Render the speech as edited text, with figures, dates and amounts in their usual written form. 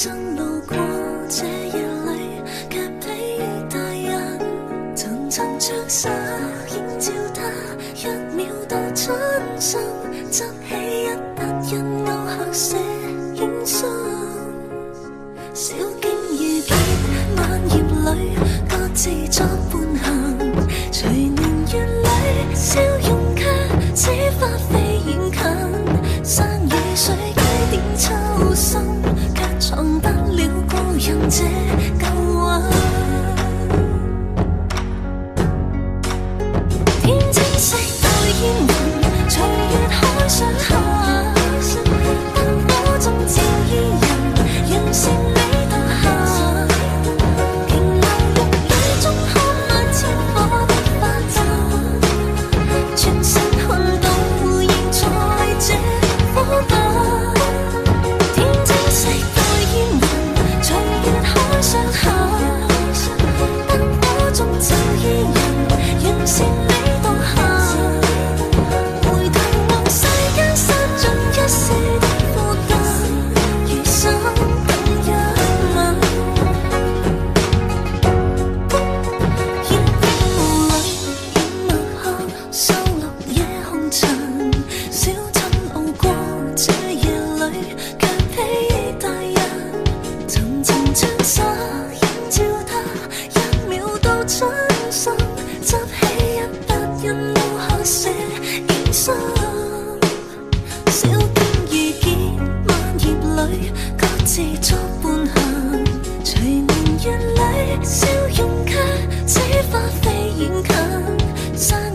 真路過這夜裏，卻被大人層層着沙映照他，一秒到春心，執起一笪印勾刻寫影信。小徑遇見晚葉裏，各自作伴行，隨年月裏笑容卻似花飛遠近，山與水幾點秋深，卻藏不了故人這舊韻。天青色待煙雲，隨月海上下，燈火中照伊人，讓善美到下。瓊樓玉宇中看萬千火的花燈，全城看到現在這火把。天青色待煙雲，隨月海上下，燈火中照伊人，讓善美到下。回頭望世間散盡一世的負擔，餘生等一吻。煙霧裏掩墨客，收錄野紅塵，小鎮路過這夜裏，卻被大人層層將紗映照他，一秒到春心，執起一笪印勾刻寫影信。小徑遇見晚葉裏，各自作伴行，隨年月裏笑容卻似花飛遠近，山